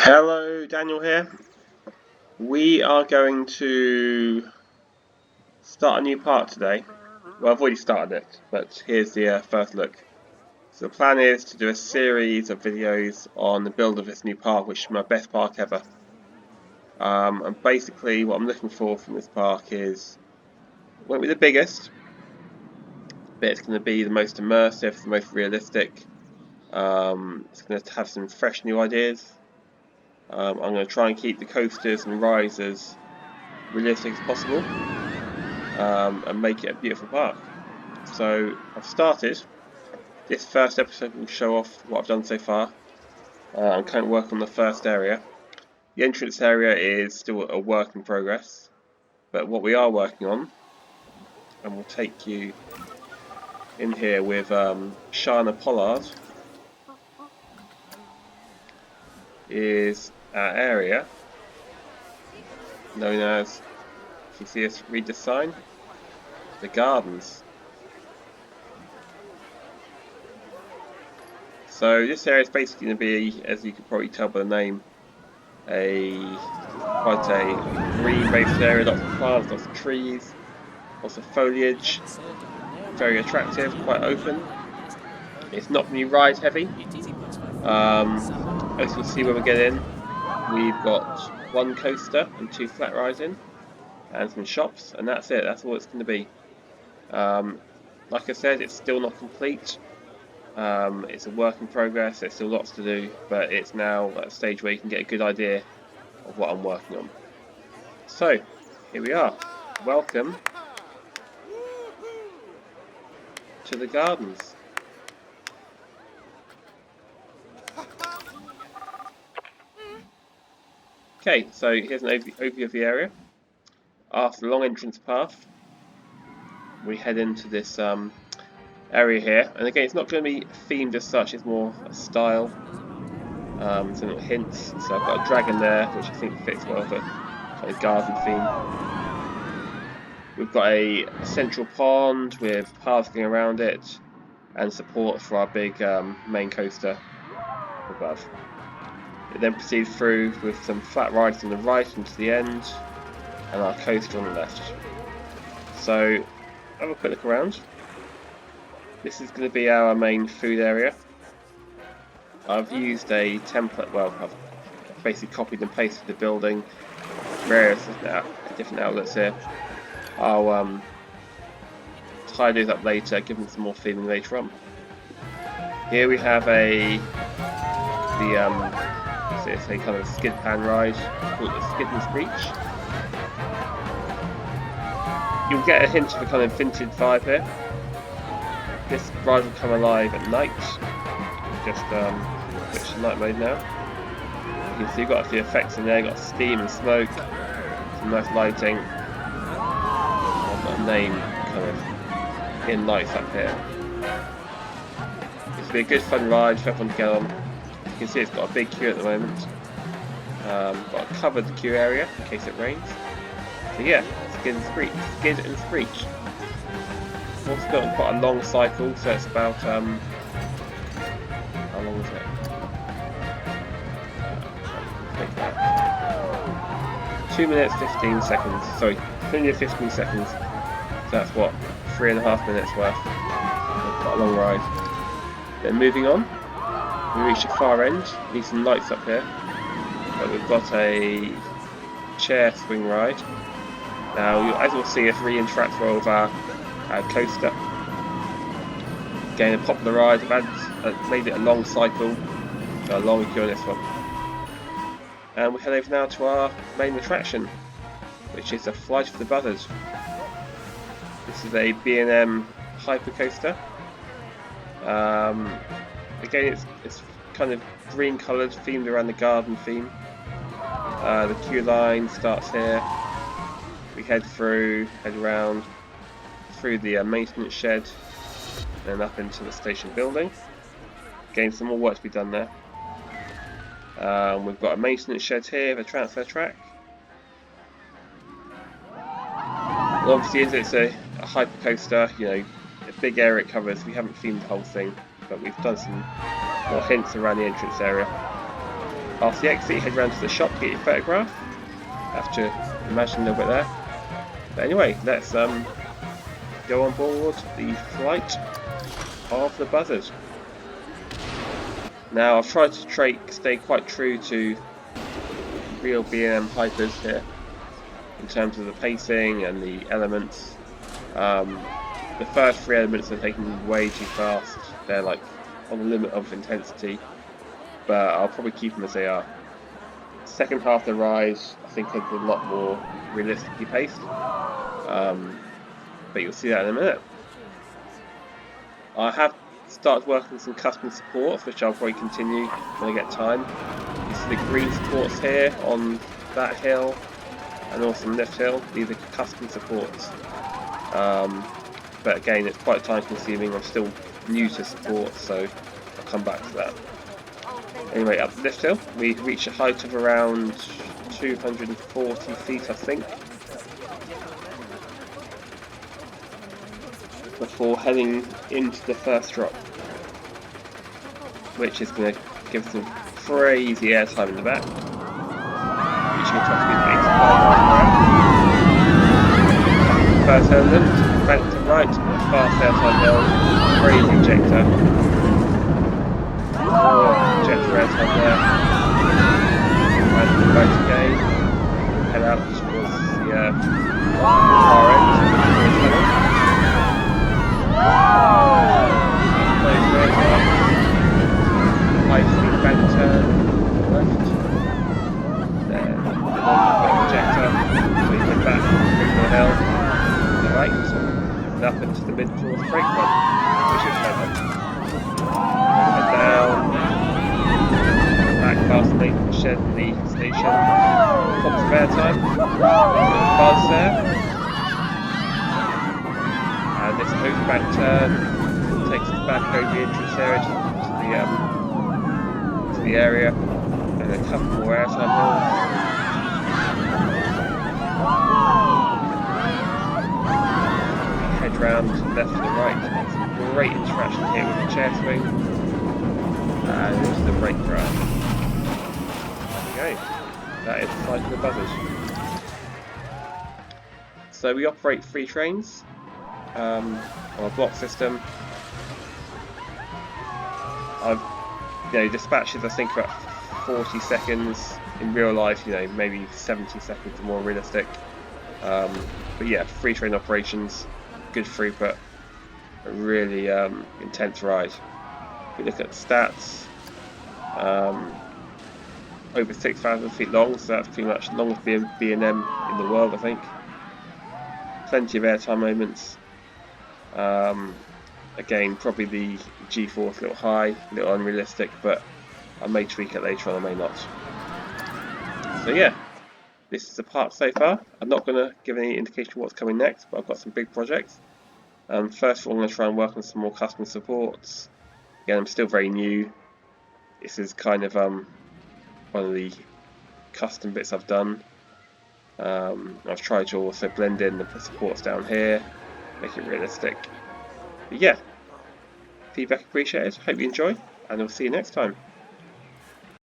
Hello, Daniel here. We are going to start a new part today. Well, I've already started it, but here's the first look. So the plan is to do a series of videos on the build of this new park, which is my best park ever. And basically what I'm looking for from this park is, it won't be the biggest, but it's going to be the most immersive, the most realistic. It's going to have some fresh new ideas. I'm going to try and keep the coasters and rides as realistic as possible, and make it a beautiful park. So I've started. This first episode will show off what I've done so far. I'm currently working on the first area. The entrance area is still a work in progress, but what we are working on, and we'll take you in here with Shana Pollard, is our area known as, if you see us read the sign, the Gardens. So this area is basically going to be, as you can probably tell by the name, quite a green-based area, lots of plants, lots of trees, lots of foliage, very attractive, quite open. It's not going to be ride heavy. As you'll see when we get in, we've got one coaster and two flat rides in, and some shops, and that's it. That's all it's going to be. Like I said, it's still not complete. It's a work in progress. There's still lots to do, but it's now at a stage where you can get a good idea of what I'm working on. So, here we are. Welcome to the Gardens. Okay, so here's an overview of the area. After the long entrance path, we head into this area here, and again, it's not going to be themed as such. It's more a style. Some little hints. So I've got a dragon there, which I think fits well with a garden theme. We've got a central pond with paths going around it, and support for our big main coaster above. It then proceeds through with some flat rides on the right and to the end, and our coaster on the left. So, have a quick look around. This is going to be our main food area. I've used a template, well, I've basically copied and pasted the building, various different outlets here. I'll tidy those up later, give them some more theming later on. Here we have it's a kind of skid pan ride called the Skid and Screech. You'll get a hint of a kind of vintage vibe here. This ride will come alive at night. Just switch to night mode now. You can see you've got a few effects in there. You've got steam and smoke, some nice lighting. I've got a name kind of in lights up here. This will be a good fun ride for everyone to get on. You can see it's got a big queue at the moment. Got a covered queue area in case it rains. So yeah, Skid and Screech. It's also got quite a long cycle, so it's about how long is it? 2 minutes 15 seconds. Sorry, 2 minutes 15 seconds. So that's what, 3.5 minutes worth. Quite a long ride. Then moving on, we reach the far end. Need some lights up here. But we've got a chair swing ride. Now, as you'll see, it's really interactive with our coaster. Again, a popular ride. I've made it a long cycle, so a long queue on this one. And we head over now to our main attraction, which is the Flight of the Buzzard. This is a B&M hypercoaster. Again, it's kind of green coloured, themed around the garden theme. The queue line starts here. We head around through the maintenance shed, and up into the station building. Again, some more work to be done there. We've got a maintenance shed here, the transfer track. Well, obviously, as it's a hypercoaster, you know, a big area it covers. We haven't themed the whole thing, but we've done some more hints around the entrance area. After the exit, head round to the shop to get your photograph. Have to imagine a little bit there. But anyway, let's go on board the flight of the Buzzard. Now I've tried to stay quite true to real B&M Hypers here in terms of the pacing and the elements. The first 3 elements are taking way too fast. They're like on the limit of intensity, but I'll probably keep them as they are. Second half of the ride, I think, is a lot more realistically paced, but you'll see that in a minute. I have started working on some custom supports, which I'll probably continue when I get time. You see the green supports here on that hill and also on this hill. These are custom supports, but again, it's quite time consuming. I'm still new to support, so I'll come back to that. Anyway, up this hill, we reach a height of around 240 feet, I think, before heading into the first drop, which is going to give us some crazy airtime in the back, reaching a top speed of 85 miles per hour. First element, bank to right, fast airtime hill, crazy ejector. Ejector airtime there. And to the right again, head out towards the far end of the tunnel. High speed bank turn left. Then ejector, so you get back into the hill to the right, and up into the mid-course brake run, which is clever. Head down, back past the shed in the station, pops of airtime, buzz there, and this open bank turn takes us back over the entrance area to the area, and a couple more airtime hills. Head round left to the right, some great interaction here with the chair swing, and into the brake run. Okay, that is the flight of the Buzzard. So we operate 3 trains on a block system. I've dispatches I think about 40 seconds. In real life, maybe 70 seconds are more realistic. But yeah, 3 train operations, good throughput, a really intense ride. If we look at the stats, over 6,000 feet long, so that's pretty much the longest B&M in the world, I think. Plenty of airtime moments. Again, probably the G-force a little high, a little unrealistic, but I may tweak it later on, I may not. So yeah, this is the part so far. I'm not going to give any indication of what's coming next, but I've got some big projects. First of all, I'm going to try and work on some more custom supports. Again, I'm still very new. This is kind of one of the custom bits I've done. I've tried to also blend in the supports down here, make it realistic. But yeah, feedback appreciated, hope you enjoy, and I'll see you next time.